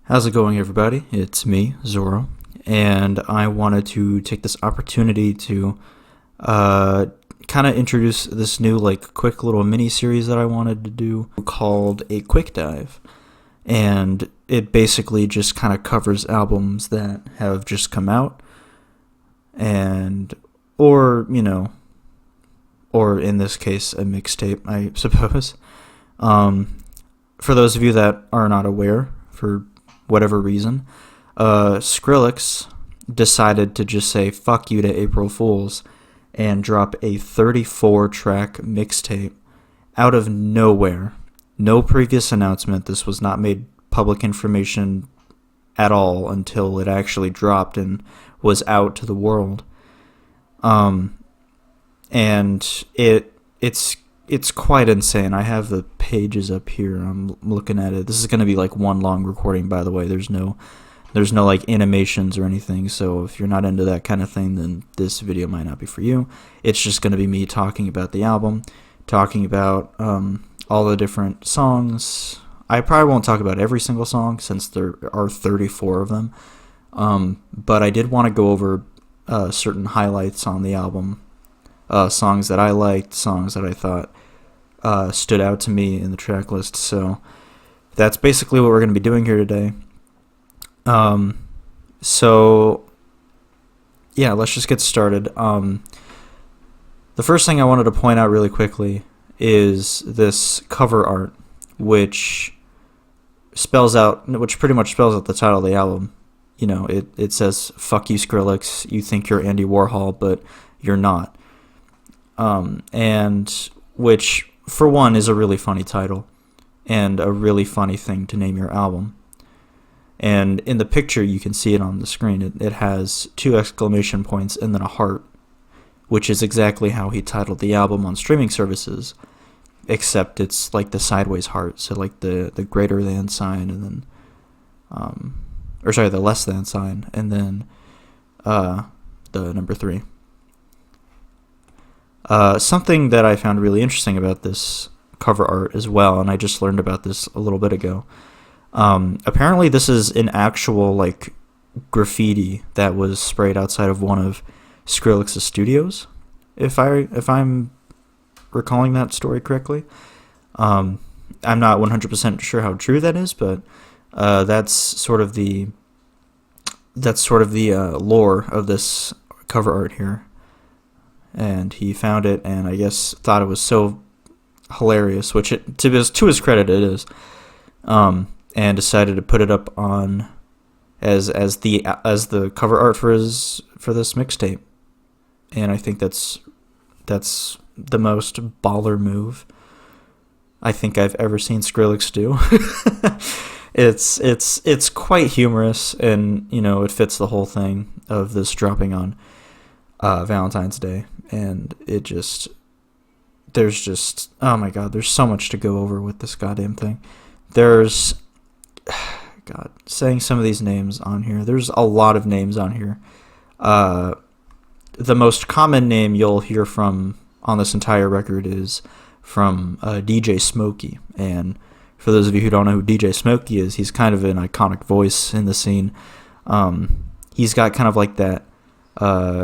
How's it going, everybody? It's me, Xorro, and I wanted to take this opportunity to uh, kind of introduce this new, quick little mini series that I wanted to do called a quick dive. And it basically just kind of covers albums that have just come out, and, or in this case, a mixtape, I suppose. Um, for those of you that are not aware, for whatever reason, Skrillex decided to just say fuck you to April Fools and drop a 34 track mixtape out of nowhere. No previous announcement. This was not made public information at all until it actually dropped and was out to the world. Um, and it's quite insane. I have the pages up here. I'm looking at it. This is going to be like one long recording, by the way. There's no like animations or anything. So if you're not into that kind of thing, then this video might not be for you. It's just going to be me talking about the album, talking about all the different songs. I probably won't talk about every single song since there are 34 of them. But I did want to go over certain highlights on the album. Songs that I liked, songs that I thought stood out to me in the track list. So that's basically what we're going to be doing here today. So yeah, let's just get started. The first thing I wanted to point out really quickly is this cover art, which pretty much spells out the title of the album. You know, it says, fuck you, Skrillex, you think you're Andy Warhol, but you're not. And which, for one, is a really funny title and a really funny thing to name your album. And in the picture, you can see it on the screen. It has 2 exclamation points and then a heart, which is exactly how he titled the album on streaming services, except it's like the sideways heart, so like the greater than sign, and then, the less than sign, and then the number 3. Something that I found really interesting about this cover art as well, and I just learned about this a little bit ago. Apparently this is an actual like graffiti that was sprayed outside of one of Skrillex's studios, if I'm recalling that story correctly. I'm not 100% sure how true that is, but that's sort of the lore of this cover art here. And he found it, and I guess thought it was so hilarious, which to his credit it is, and decided to put it up on as the cover art for this mixtape. And I think that's the most baller move I think I've ever seen Skrillex do. It's quite humorous, and it fits the whole thing of this dropping on Valentine's Day. And there's oh my god, there's so much to go over with this goddamn thing. There's, God, saying some of these names on here, there's a lot of names on here. The most common name you'll hear from on this entire record is from DJ Smokey. And for those of you who don't know who DJ Smokey is, he's kind of an iconic voice in the scene. He's got kind of like that.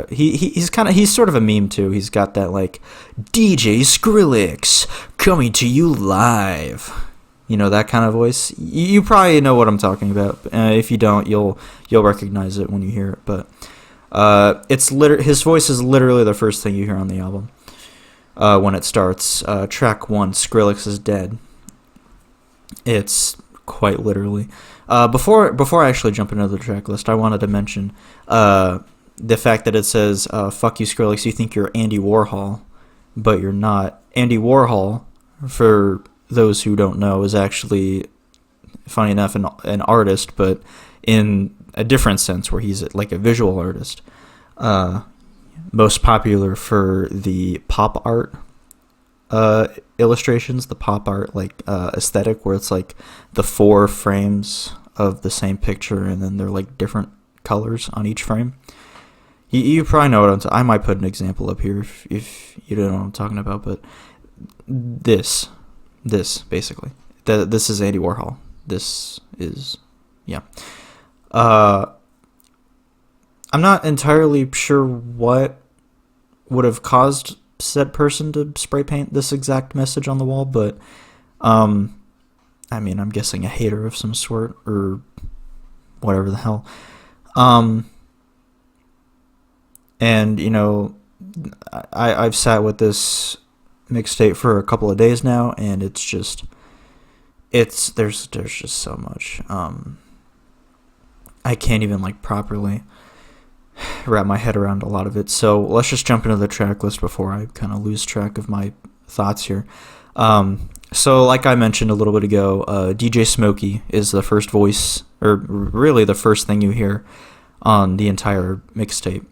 He's sort of a meme too. He's got that like DJ Skrillex coming to you live, that kind of voice. You probably know what I'm talking about. If you don't, you'll recognize it when you hear it. But his voice is literally the first thing you hear on the album when it starts. Track 1, Skrillex is dead. It's quite literally. Before I actually jump into the track list, I wanted to mention the fact that it says, fuck you, Skrillex, you think you're Andy Warhol, but you're not. Andy Warhol, for those who don't know, is actually, funny enough, an artist, but in a different sense, where he's like a visual artist. Most popular for the pop art illustrations, the pop art aesthetic, where it's like the 4 frames of the same picture, and then they're like different colors on each frame. You probably know what I might put an example up here if you don't know what I'm talking about, but this basically. This is Andy Warhol. This is Yeah. I'm not entirely sure what would have caused said person to spray paint this exact message on the wall, but I mean, I'm guessing a hater of some sort or whatever the hell. And you know, I've sat with this mixtape for a couple of days now, and it's just there's just so much. I can't even like properly wrap my head around a lot of it. So let's just jump into the track list before I kind of lose track of my thoughts here. So like I mentioned a little bit ago, DJ Smokey is the first voice, or really the first thing you hear on the entire mixtape.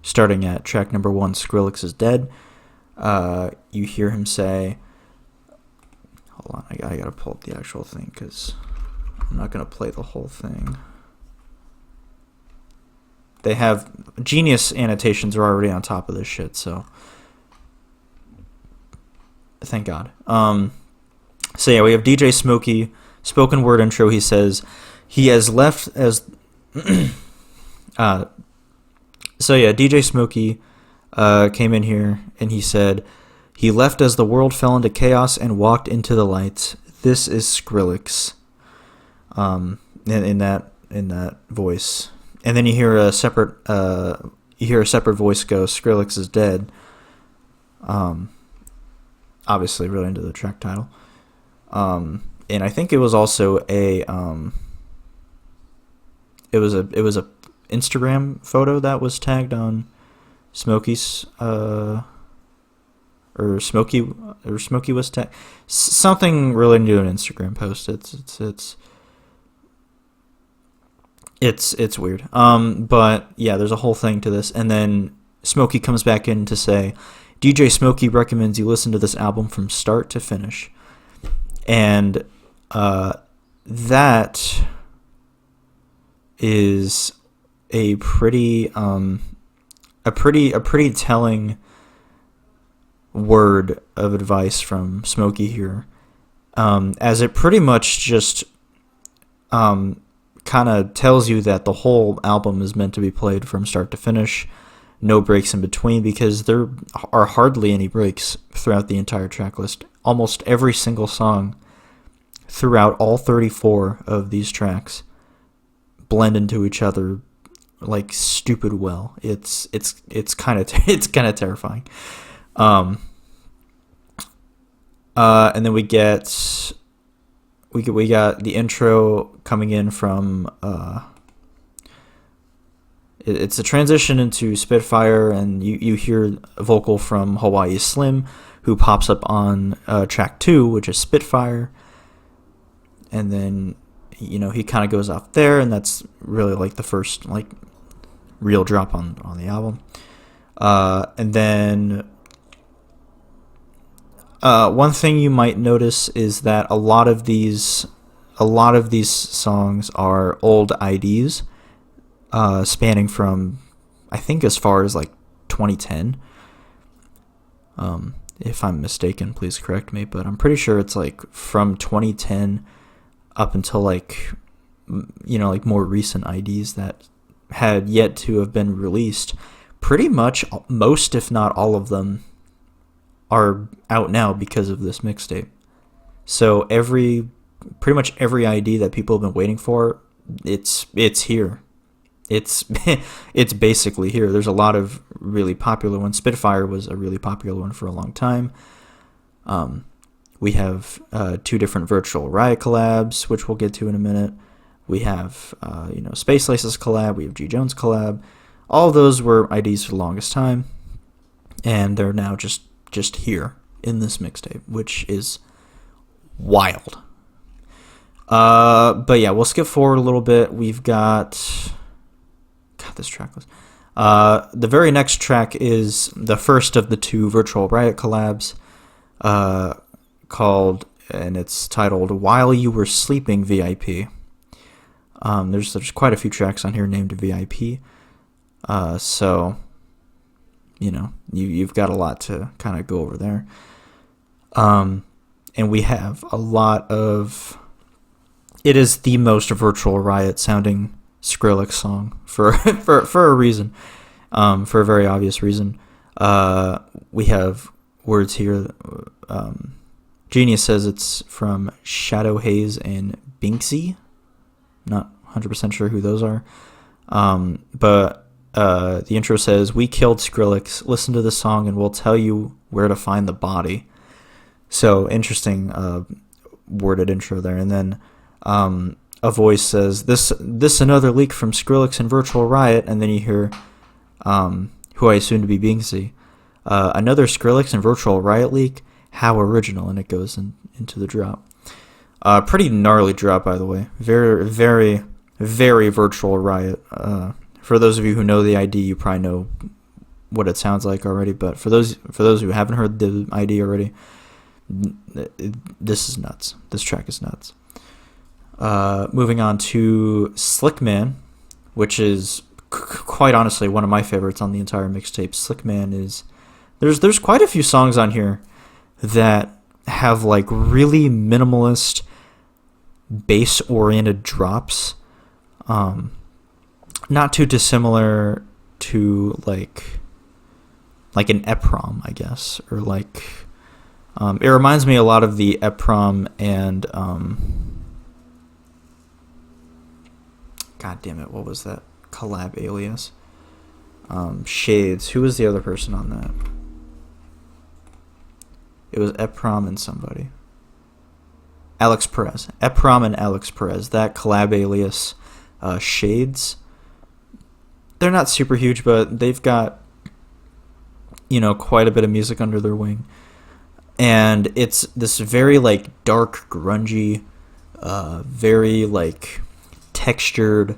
Starting at track number 1, Skrillex is Dead. You hear him say, hold on, I gotta pull up the actual thing because I'm not gonna play the whole thing. They have genius annotations are already on top of this shit, so thank God. So yeah, we have DJ Smokey, spoken word intro. He says he has left as so yeah, DJ Smokey came in here and he said he left as the world fell into chaos and walked into the light. This is Skrillex. In that voice. And then you hear a separate voice go, Skrillex is dead. Obviously related to the track title. And I think it was also a Instagram photo that was tagged on Smokey's or Smokey was tagged, something related to an Instagram post. It's weird. But yeah, there's a whole thing to this. And then Smokey comes back in to say, DJ Smokey recommends you listen to this album from start to finish. And that is a pretty telling word of advice from Smokey here. As it pretty much just kind of tells you that the whole album is meant to be played from start to finish, no breaks in between, because there are hardly any breaks throughout the entire track list. Almost every single song throughout all 34 of these tracks blend into each other like stupid well. It's kind of terrifying. And then we got the intro coming in from it's a transition into Spitfire, and you hear a vocal from Hawaii Slim, who pops up on track 2, which is Spitfire. And then, you know, he kind of goes off there, and that's really like the first like real drop on the album. And then one thing you might notice is that a lot of these songs are old IDs, spanning from, I think, as far as like 2010. If I'm mistaken, please correct me, but I'm pretty sure it's like from 2010 up until like, you know, like more recent IDs that had yet to have been released. Pretty much most, if not all of them, are out now because of this mixtape. So pretty much every ID that people have been waiting for, it's here. It's it's basically here. There's a lot of really popular ones. Spitfire was a really popular one for a long time. We have 2 different virtual Riot collabs, which we'll get to in a minute. We have Space Laces collab. We have G Jones collab. All of those were IDs for the longest time, and they're now just here in this mixtape, which is wild. But yeah, we'll skip forward a little bit. We've got this track list. The very next track is the first of the 2 virtual Riot collabs, called, and it's titled "While You Were Sleeping VIP." There's quite a few tracks on here named VIP. So, you know, you've got a lot to kind of go over there. And we have a lot of it is the most Virtual Riot sounding Skrillex song for for a reason, for a very obvious reason. We have words here. Genius says it's from Shadow Haze and Binksy. Not 100% sure who those are. But the intro says, "We killed Skrillex. Listen to the song and we'll tell you where to find the body." So interesting worded intro there. And then a voice says, this another leak from Skrillex and Virtual Riot. And then you hear, who I assume to be Binksy, another Skrillex and Virtual Riot leak. How original. And it goes into the drop. Pretty gnarly drop, by the way. Very, very, very Virtual Riot. For those of you who know the ID, you probably know what it sounds like already. But for those who haven't heard the ID already, this is nuts. This track is nuts. Moving on to Slick Man, which is quite honestly one of my favorites on the entire mixtape. Slick Man is there's quite a few songs on here that have like really minimalist bass oriented drops. Not too dissimilar to like an EPROM, I guess, or like it reminds me a lot of the EPROM and God damn it, what was that collab alias? Shades. Who was the other person on that? It was EPROM and somebody. Alex Perez. EPROM and Alex Perez. That collab alias, Shades. They're not super huge, but they've got, quite a bit of music under their wing. And it's this very, like, dark, grungy, very, like, textured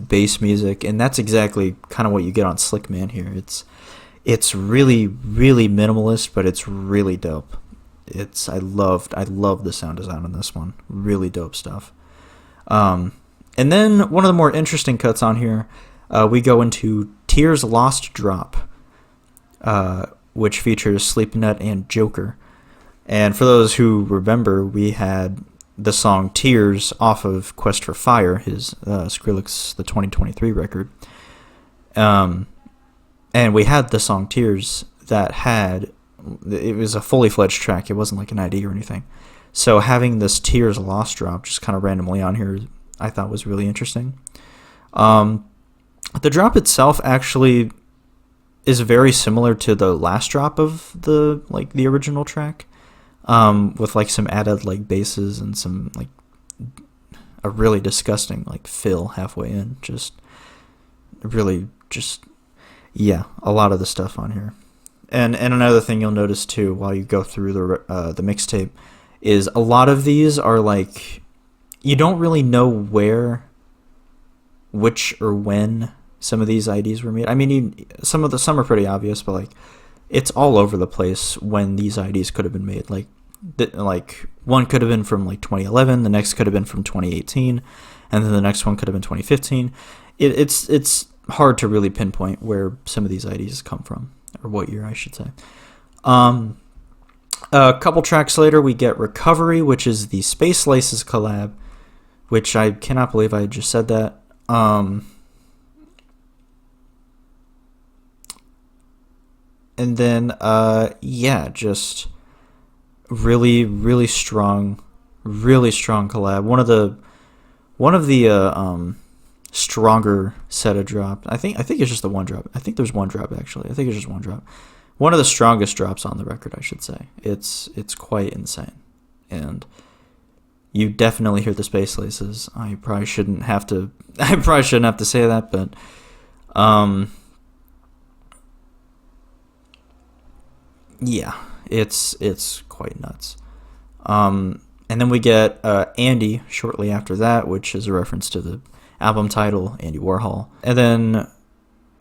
bass music. And that's exactly kind of what you get on Slick Man here. It's really, really minimalist, but it's really dope. I love the sound design on this one. Really dope stuff. And then one of the more interesting cuts on here, we go into Tears Lost Drop, which features Sleepnet and Joker. And for those who remember, we had the song Tears off of Quest for Fire, his Skrillex, the 2023 record. And we had the song Tears it was a fully fledged track. It wasn't like an ID or anything. So having this Tears Lost drop just kind of randomly on here, I thought was really interesting. The drop itself actually is very similar to the last drop of the original track, with like some added like basses and some like a really disgusting like fill halfway in. A lot of the stuff on here. And another thing you'll notice too while you go through the mixtape is a lot of these are like you don't really know which or when some of these IDs were made. I mean, some are pretty obvious, but like it's all over the place when these IDs could have been made. Like one could have been from like 2011, the next could have been from 2018, and then the next one could have been 2015. It's hard to really pinpoint where some of these IDs come from, or what year I should say. A couple tracks later, we get Recovery, which is the Space Laces collab, which I cannot believe I just said that. And then, just really, really strong collab. One of the stronger set of drop. I think it's just the one drop. I think there's one drop actually. I think it's just one drop. One of the strongest drops on the record, I should say. It's quite insane, and you definitely hear the Space Laces. I probably shouldn't have to say that, but yeah, it's quite nuts. And then we get Andy shortly after that, which is a reference to the album title, Andy Warhol. And then,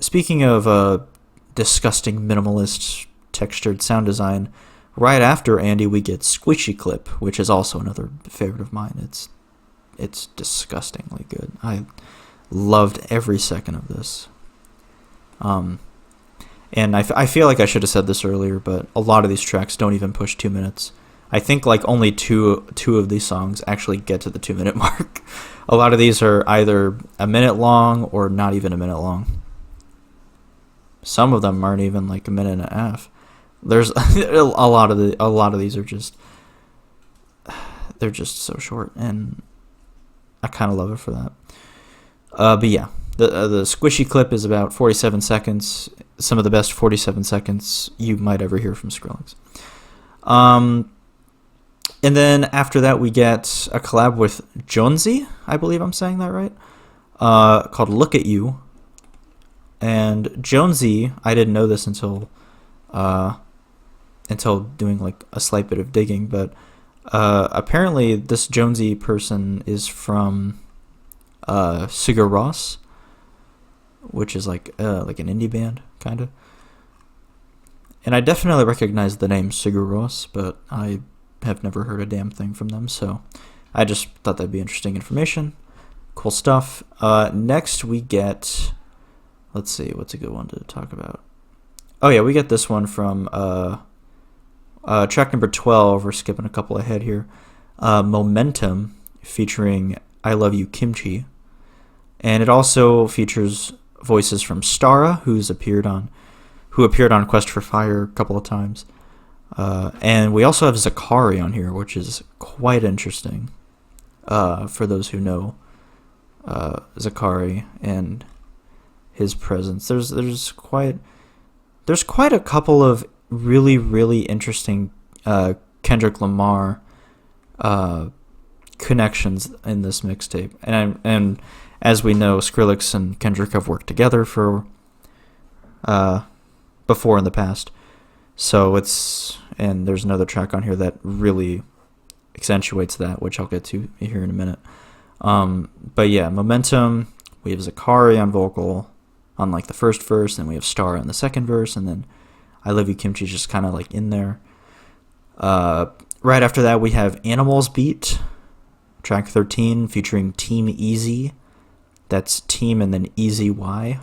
speaking of disgusting minimalist textured sound design, right after Andy we get Squishy Clip, which is also another favorite of mine. It's disgustingly good. I loved every second of this. And I feel like I should have said this earlier, but a lot of these tracks don't even push 2 minutes. I think like only two of these songs actually get to the 2-minute mark. A lot of these are either a minute long or not even a minute long. Some of them aren't even like a minute and a half. There's a lot of these are just, they're just so short, and I kind of love it for that. But yeah, the squishy clip is about 47 seconds. Some of the best 47 seconds you might ever hear from Skrillex. And then after that, we get a collab with Jonesy, I believe I'm saying that right, called Look at You. And Jonesy, I didn't know this until doing like a slight bit of digging, but apparently this Jonesy person is from Sigur Rós, which is like an indie band, kind of. And I definitely recognize the name Sigur Rós, but I have never heard a damn thing from them, so I just thought that'd be interesting information. Cool stuff. Next we get, let's see, what's a good one to talk about? Oh yeah, we get this one from track number 12. We're skipping a couple ahead here. Momentum, featuring I Love You Kimchi. And it also features voices from Stara, who appeared on Quest for Fire a couple of times. And we also have Zakari on here, which is quite interesting. For those who know Zakari and his presence, there's quite a couple of really, really interesting Kendrick Lamar connections in this mixtape, and as we know, Skrillex and Kendrick have worked together for before in the past. So and there's another track on here that really accentuates that, which I'll get to here in a minute. But yeah, Momentum, we have Zakari on vocal on like the first verse, and we have Star in the second verse, and then I Love You Kimchi just kind of like in there. Right after that, we have Animals Beat, track 13, featuring Team Easy. That's Team and then Easy Y.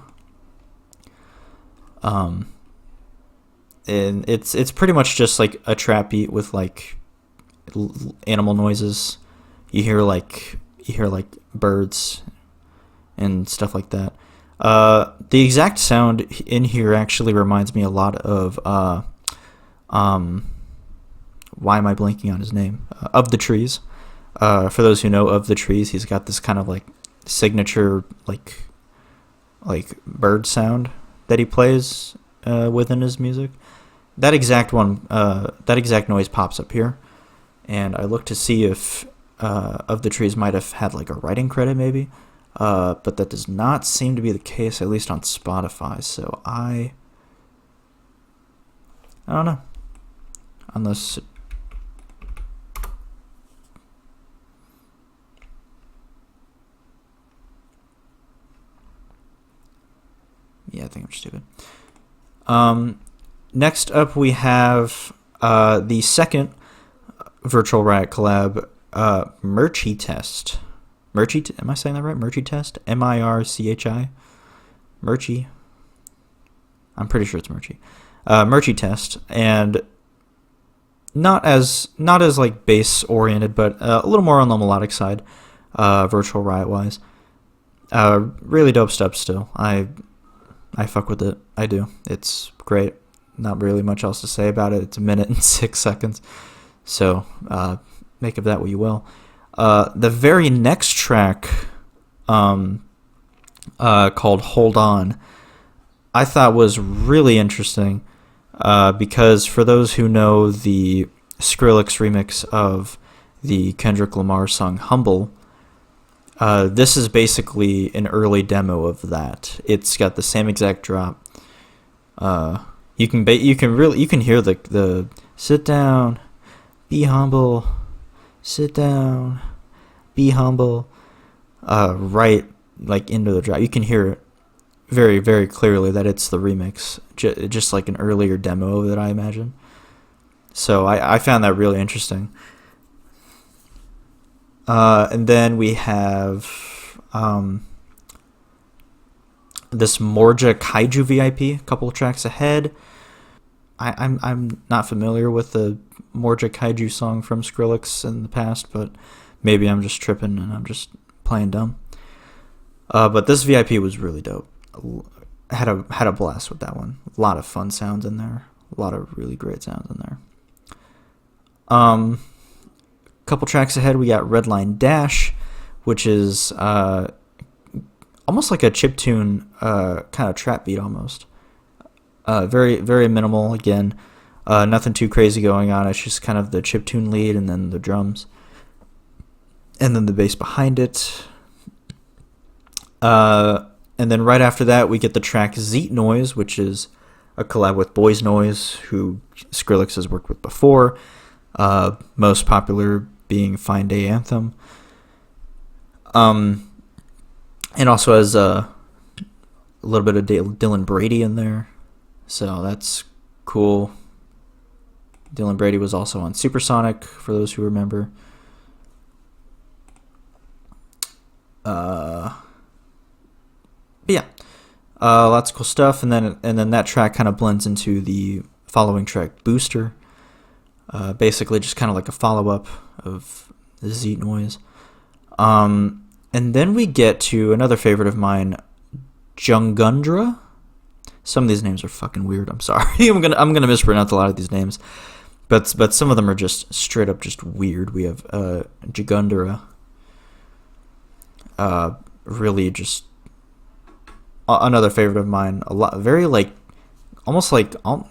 And it's pretty much just like a trap beat with like animal noises. You hear like birds and stuff like that. The exact sound in here actually reminds me a lot of why am I blanking on his name? Of the Trees. For those who know Of the Trees, he's got this kind of like signature like bird sound that he plays within his music. That exact noise pops up here, and I look to see if Of the Trees might have had like a writing credit maybe, but that does not seem to be the case, at least on Spotify. So I don't know, unless yeah, I think I'm stupid. Next up, we have the second Virtual Riot collab, Merchie Test. Am I saying that right? Merchie Test? Mirchi? Merchie. I'm pretty sure it's Merchie. Merchie Test, and not as like bass oriented, but a little more on the melodic side, Virtual Riot wise. Really dope stuff still. I fuck with it. I do. It's great. Not really much else to say about it. It's 1 minute and 6 seconds. So make of that what you will. The very next track, called Hold On, I thought was really interesting, because for those who know the Skrillex remix of the Kendrick Lamar song Humble, this is basically an early demo of that. It's got the same exact drop. You can hear the sit down, be humble, sit down, be humble, right like into the drop. You can hear it very, very clearly that it's the remix, just like an earlier demo of it, I imagine. So I found that really interesting. And then we have this Morja Kaiju VIP, a couple of tracks ahead. I'm not familiar with the Morja Kaiju song from Skrillex in the past, but maybe I'm just tripping and I'm just playing dumb. But this VIP was really dope. Had a blast with that one. A lot of fun sounds in there. A lot of really great sounds in there. Couple tracks ahead, we got Redline Dash, which is almost like a chiptune kind of trap beat almost. Very, very minimal again. Nothing too crazy going on. It's just kind of the chiptune lead and then the drums. And then the bass behind it. And then right after that, we get the track Zeet Noise, which is a collab with Boys Noise, who Skrillex has worked with before. Most popular being Fine Day Anthem. And also has a little bit of Dylan Brady in there. So that's cool. Dylan Brady was also on Supersonic, for those who remember. But yeah, lots of cool stuff, and then that track kind of blends into the following track, Booster. Basically, just kind of like a follow up of the Zeet Noise. And then we get to another favorite of mine, Jungundra. Some of these names are fucking weird. I'm sorry. I'm gonna mispronounce a lot of these names, but some of them are just straight up just weird. We have Jugundra. Really just another favorite of mine. A lot, very like, almost like, I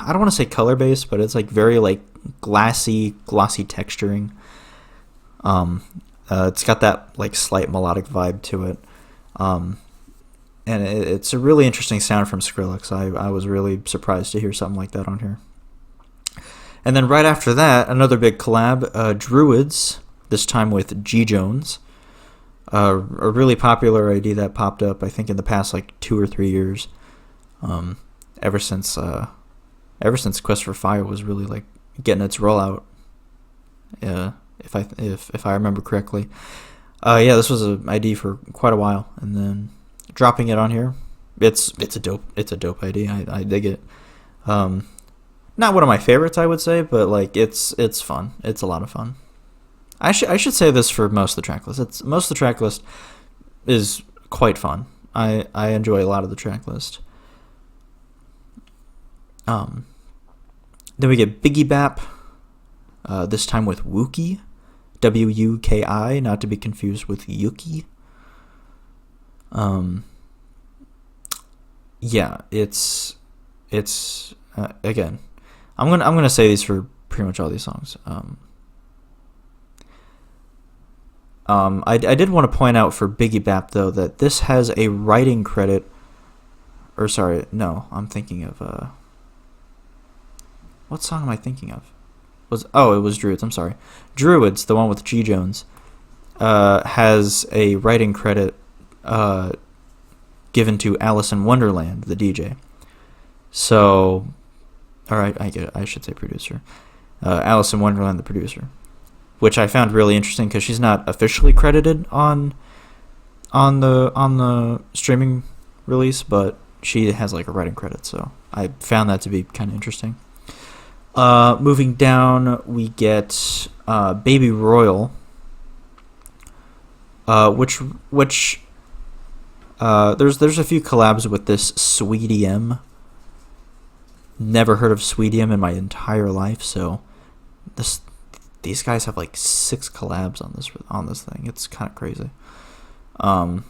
don't want to say color based, but it's like very like glossy texturing. It's got that like slight melodic vibe to it. And it's a really interesting sound from Skrillex. I was really surprised to hear something like that on here. And then right after that, another big collab, Druids, this time with G Jones. A really popular ID that popped up, I think, in the past like 2 or 3 years. Ever since Quest for Fire was really like getting its rollout. If I remember correctly. Yeah, this was an ID for quite a while, and then dropping it on here, it's a dope ID. I dig it. Not one of my favorites, I would say, but like it's fun. It's a lot of fun. I should say this for most of the track list. Most of the track list is quite fun. I enjoy a lot of the track list. Then we get Biggie Bap. This time with Wookie, Wuki, not to be confused with Yuki. Yeah, it's again. I'm gonna say these for pretty much all these songs. I did want to point out for Biggie Bap though that this has a writing credit. Or sorry, no, I'm thinking of what song am I thinking of? It was Druids. I'm sorry, Druids, the one with G Jones, has a writing credit given to Alice in Wonderland, the DJ. So, all right, I get it. I should say producer. Alice in Wonderland, the producer, which I found really interesting because she's not officially credited on the streaming release, but she has like a writing credit. So I found that to be kind of interesting. Moving down, we get Baby Royal, which there's a few collabs with this Sweetie M. Never heard of Sweetie M in my entire life, so these guys have like 6 collabs on this thing. It's kind of crazy. But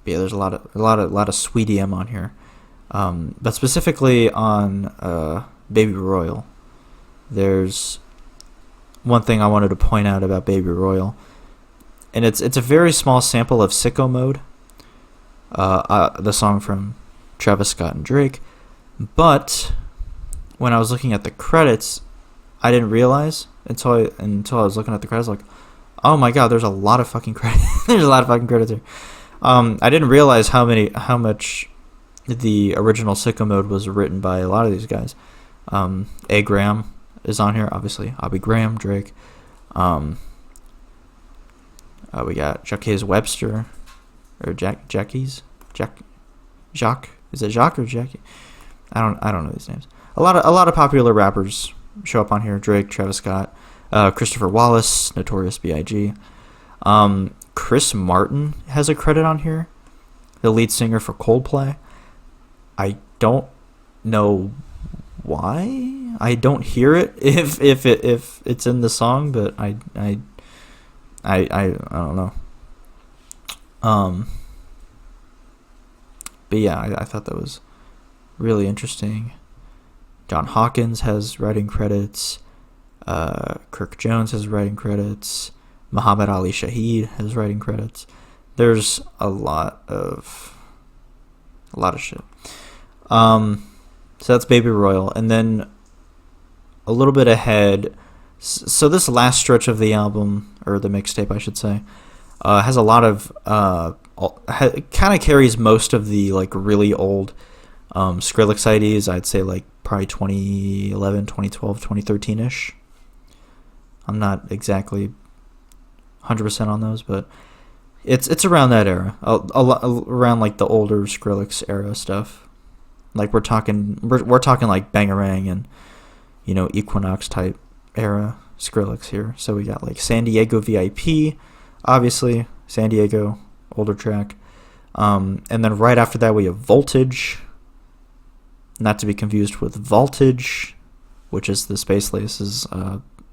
yeah, there's a lot of Sweetie M on here. But specifically on Baby Royal, there's one thing I wanted to point out about Baby Royal, and it's a very small sample of Sicko Mode, the song from Travis Scott and Drake. But when I was looking at the credits, I didn't realize until I was looking at the credits, like, oh my god, there's a lot of fucking credits. There's a lot of fucking credits here. I didn't realize how much the original Sicko Mode was written by a lot of these guys. A. Graham is on here, obviously. Abby Graham, Drake. We got Jacques Webster, or Jacques. Is it Jacques or Jackie? I don't know these names. A lot of popular rappers show up on here: Drake, Travis Scott, Christopher Wallace, Notorious B.I.G. Chris Martin has a credit on here, the lead singer for Coldplay. I don't know why. I don't hear it if it's in the song, but I don't know. But yeah, I thought that was really interesting. John Hawkins has writing credits. Kirk Jones has writing credits. Muhammad Ali Shaheed has writing credits. There's a lot of shit. So that's Baby Royal, and then a little bit ahead. So this last stretch of the album, or the mixtape, I should say, has a lot of kind of carries most of the like really old Skrillex IDs. I'd say like probably 2011, 2012, 2013-ish. I'm not exactly 100% on those, but it's around that era, around like the older Skrillex era stuff. Like we're talking like Bangarang and Equinox type era Skrillex here. So we got like San Diego VIP, obviously San Diego, older track, and then right after that we have Voltage, not to be confused with Voltage, which is the Space Laces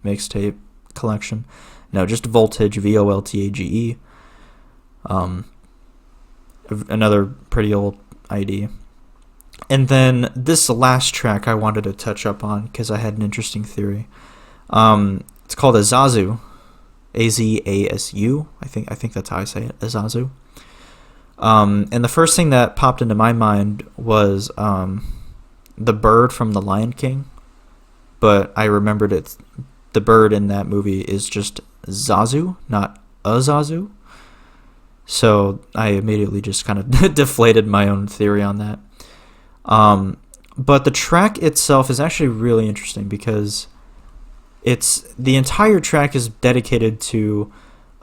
mixtape collection. No, just Voltage, Voltage. Another pretty old ID. And then this last track I wanted to touch up on because I had an interesting theory. It's called Azazu, Azasu. I think that's how I say it, Azazu. And the first thing that popped into my mind was the bird from The Lion King, but I remembered the bird in that movie is just Zazu, not Azazu. So I immediately just kind of deflated my own theory on that. But the track itself is actually really interesting because the entire track is dedicated to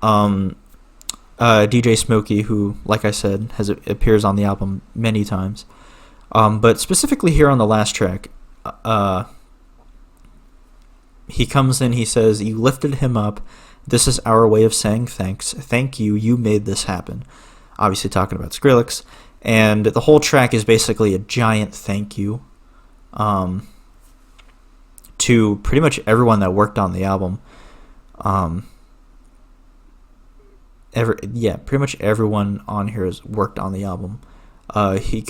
DJ Smokey, who, like I said, appears on the album many times. But specifically here on the last track, he comes in, he says, "You lifted him up. This is our way of saying thanks. Thank you. You made this happen." Obviously talking about Skrillex. And the whole track is basically a giant thank you to pretty much everyone that worked on the album. Pretty much everyone on here has worked on the album. He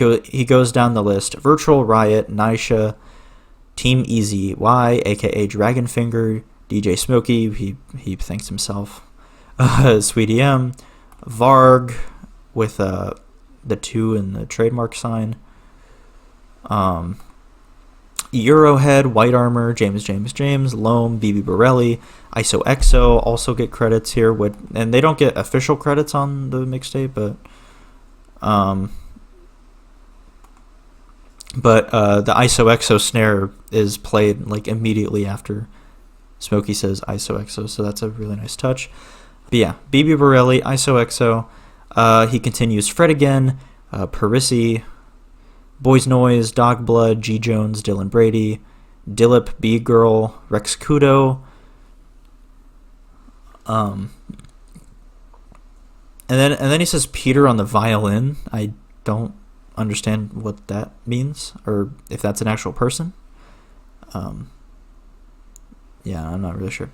goes down the list: Virtual Riot, Nisha, Team Easy Y, aka Dragonfinger, DJ Smokey, he thanks himself, Sweetie M, Varg with the 2 and the trademark sign, Eurohead, White Armor, James, Loam, BB Borelli, ISOXO also get credits here, and they don't get official credits on the mixtape, but the ISOXO snare is played like immediately after Smokey says ISOXO, so that's a really nice touch. But yeah, BB Borelli, ISOXO. He continues Fred again, Parisi, Boys Noise, Dog Blood, G Jones, Dylan Brady, Dillip, B Girl, Rex Kudo. And then he says Peter on the violin. I don't understand what that means, or if that's an actual person. Yeah, I'm not really sure.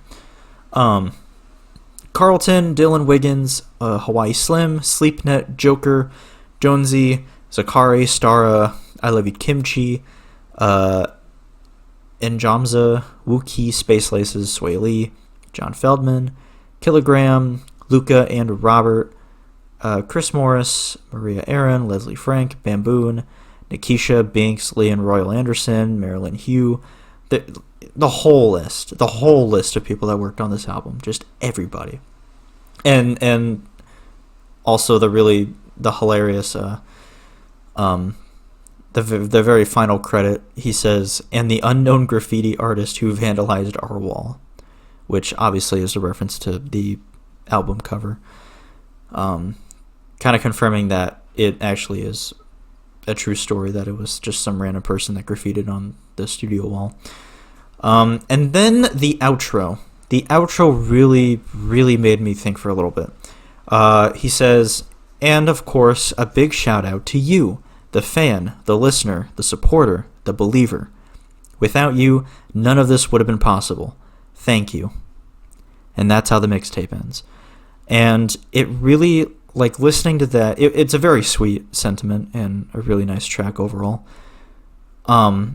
Carlton, Dylan Wiggins, Hawaii Slim, Sleepnet, Joker, Jonesy, Zakari, Stara, I Love You Kimchi, Njamza, Wookie, Space Laces, Sway Lee, John Feldman, Kilogram, Luca and Robert, Chris Morris, Maria Aaron, Leslie Frank, Bamboon, Nikisha, Binks, Lee and Royal Anderson, Marilyn Hugh, the whole list of people that worked on this album, just everybody, and also the hilarious the very final credit, he says, "and the unknown graffiti artist who vandalized our wall," which obviously is a reference to the album cover, kind of confirming that it actually is a true story, that it was just some random person that graffitied on the studio wall. And then the outro. The outro really, really made me think for a little bit. He says, and of course, a big shout out to you, the fan, the listener, the supporter, the believer. Without you, none of this would have been possible. Thank you. And that's how the mixtape ends. And it really, like, listening to that, it's a very sweet sentiment and a really nice track overall. But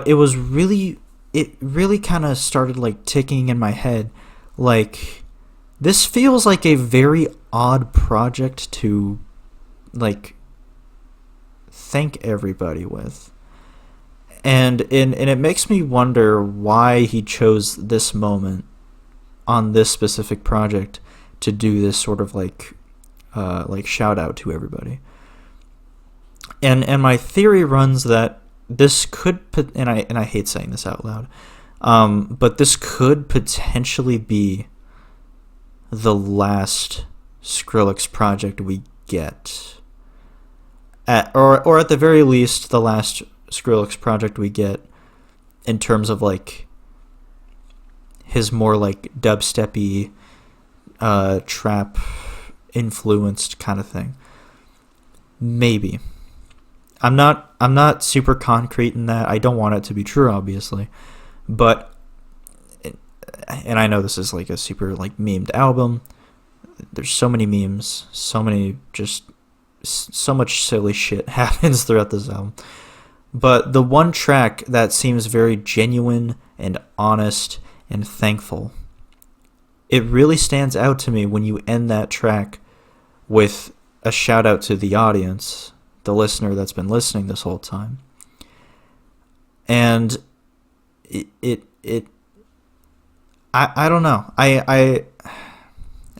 it really kind of started, like, ticking in my head, like, this feels like a very odd project to, like, thank everybody with. And it makes me wonder why he chose this moment on this specific project to do this sort of like shout out to everybody. And my theory runs that this could, and I hate saying this out loud, but this could potentially be the last Skrillex project we get, or at the very least the last Skrillex project we get in terms of like his more like dubsteppy, trap influenced kind of thing. Maybe. I'm not super concrete in that. I don't want it to be true, obviously, but, and I know this is like a super like memed album. There's so many memes, so much silly shit happens throughout this album. But the one track that seems very genuine and honest and thankful, it really stands out to me when you end that track with a shout out to the audience, the listener that's been listening this whole time. And I don't know. I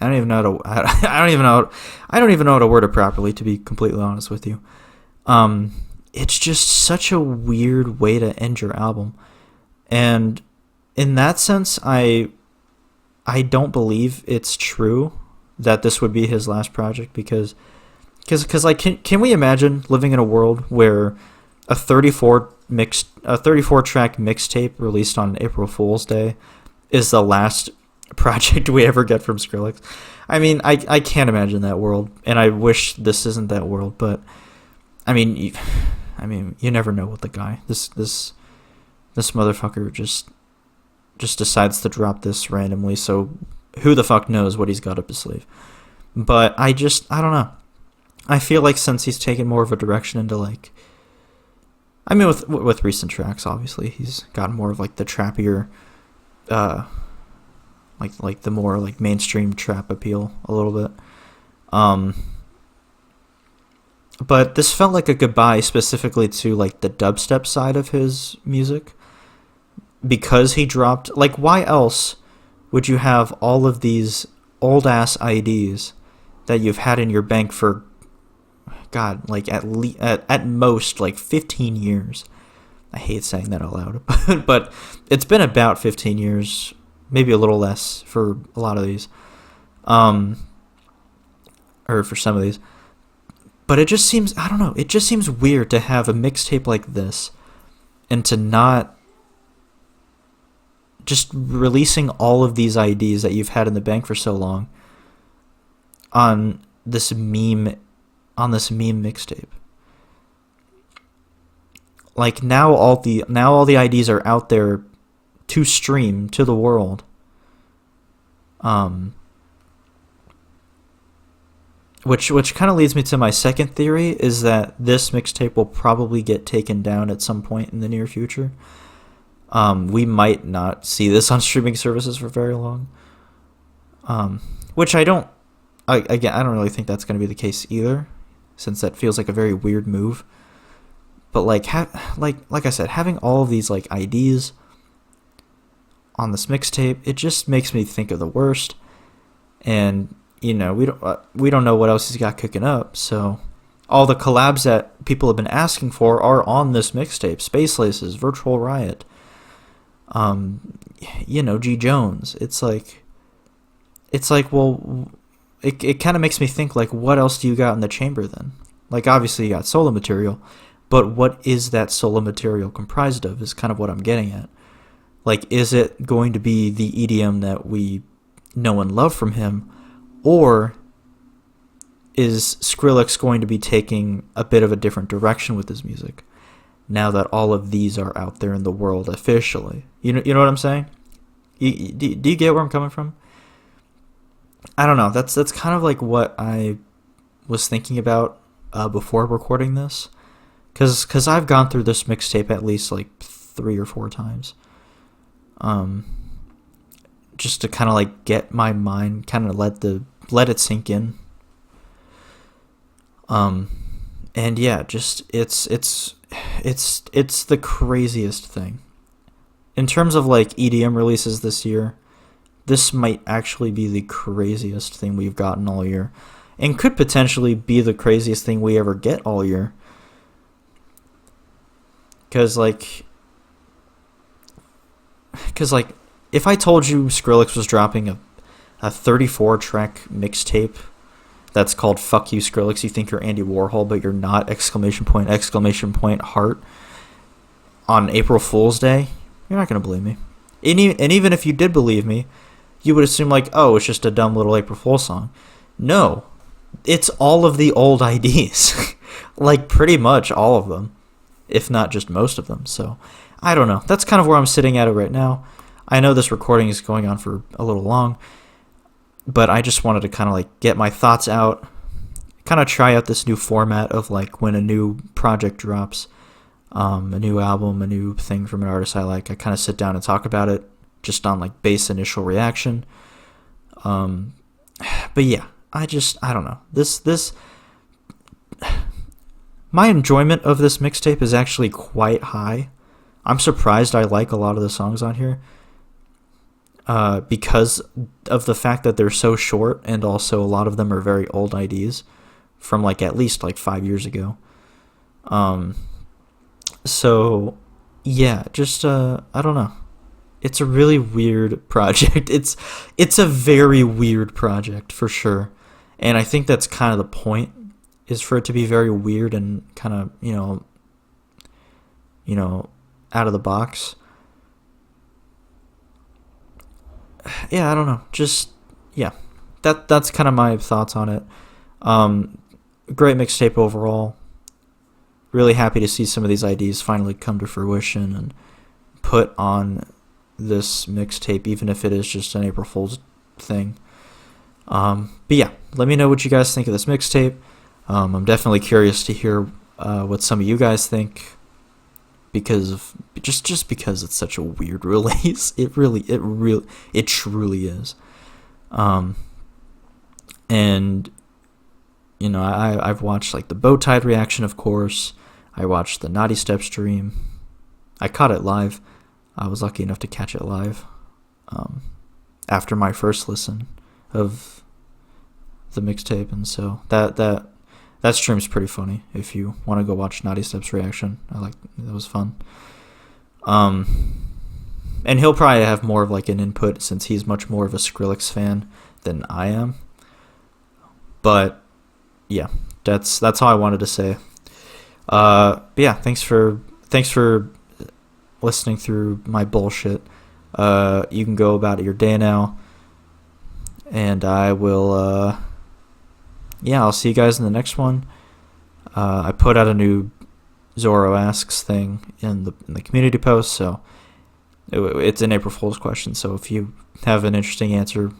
don't even know I don't even know how to word it properly, to be completely honest with you. It's just such a weird way to end your album. And in that sense, I don't believe it's true that this would be his last project, because like, can we imagine living in a world where a 34 track mixtape released on April Fool's Day is the last project we ever get from Skrillex? I mean, I can't imagine that world, and I wish this isn't that world, but I mean, you never know with the guy. This motherfucker just decides to drop this randomly, so who the fuck knows what he's got up his sleeve. But I don't know. I feel like since he's taken more of a direction into like, I mean, with recent tracks, obviously he's gotten more of like the trappier, like the more like mainstream trap appeal a little bit. But this felt like a goodbye specifically to like the dubstep side of his music, because he dropped, like, why else would you have all of these old ass IDs that you've had in your bank for, God, like at most like 15 years. I hate saying that out loud, but it's been about 15 years, maybe a little less for a lot of these, or for some of these. But it just seems, I don't know, it just seems weird to have a mixtape like this and to not just releasing all of these IDs that you've had in the bank for so long on this meme mixtape. Like, now all the IDs are out there to stream to the world. Which kind of leads me to my second theory, is that this mixtape will probably get taken down at some point in the near future. We might not see this on streaming services for very long. Which I don't really think that's going to be the case either, since that feels like a very weird move. But like I said, having all of these like IDs on this mixtape, it just makes me think of the worst. And you know, we don't know what else he's got cooking up, so all the collabs that people have been asking for are on this mixtape. Space Laces, Virtual Riot, G Jones. It's like, well, it kind of makes me think, like, what else do you got in the chamber then? Like, obviously you got solo material, but what is that solo material comprised of is kind of what I'm getting at. Like, is it going to be the EDM that we know and love from him, or is Skrillex going to be taking a bit of a different direction with his music now that all of these are out there in the world officially? You know what I'm saying? Do you get where I'm coming from? I don't know. That's kind of like what I was thinking about before recording this, because I've gone through this mixtape at least like 3 or 4 times, just to kind of like get my mind, kind of let it sink in. And yeah, just it's the craziest thing. In terms of like EDM releases this year, this might actually be the craziest thing we've gotten all year, and could potentially be the craziest thing we ever get all year. Because like, if I told you Skrillex was dropping a 34-track mixtape that's called "Fuck You, Skrillex," you think you're Andy Warhol, but you're not! Exclamation point! Exclamation point! Heart. On April Fool's Day, you're not gonna believe me. And even if you did believe me, you would assume like, oh, it's just a dumb little April Fool's song. No, it's all of the old IDs, like pretty much all of them, if not just most of them. So I don't know. That's kind of where I'm sitting at it right now. I know this recording is going on for a little long, but I just wanted to kind of like get my thoughts out, kind of try out this new format of like when a new project drops, a new album, a new thing from an artist I like, I kind of sit down and talk about it just on like base initial reaction. But yeah, I don't know. This my enjoyment of this mixtape is actually quite high. I'm surprised I like a lot of the songs on here, because of the fact that they're so short, and also a lot of them are very old IDs from like at least like 5 years ago. So yeah, just I don't know. It's a really weird project. It's a very weird project for sure, and I think that's kind of the point, is for it to be very weird and kind of you know out of the box. Yeah, I don't know. Just yeah, that's kind of my thoughts on it. Great mixtape overall. Really happy to see some of these ideas finally come to fruition and put on this mixtape, even if it is just an April Fool's thing. But yeah, let me know what you guys think of this mixtape. I'm definitely curious to hear what some of you guys think, because of just because it's such a weird release. It truly is. And you know, I've watched like the Bowtied reaction, of course. I watched the Naughty Step stream. I caught it live. I was lucky enough to catch it live after my first listen of the mixtape, and so that stream's pretty funny. If you want to go watch Naughty Step's reaction, it was fun. And he'll probably have more of like an input, since he's much more of a Skrillex fan than I am. But yeah, that's all I wanted to say. But yeah, thanks for listening through my bullshit. You can go about your day now, and I will I'll see you guys in the next one. I put out a new Xorro Asks thing in the community post, so it's an April Fool's question. So if you have an interesting answer,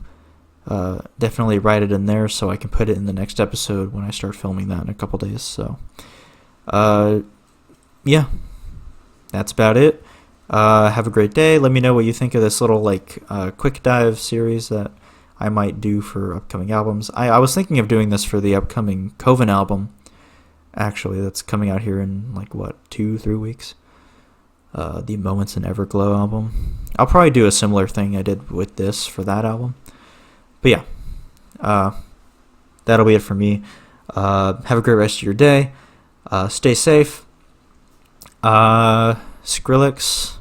definitely write it in there so I can put it in the next episode when I start filming that in a couple days. So yeah, that's about it. Have a great day. Let me know what you think of this little like quick dive series that I might do for upcoming albums. I was thinking of doing this for the upcoming Koven album, actually, that's coming out here in like 2-3 weeks. The Moments in Everglow album. I'll probably do a similar thing I did with this for that album. But yeah, that'll be it for me. Have a great rest of your day. Stay safe. Skrillex.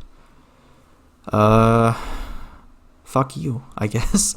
Fuck you, I guess.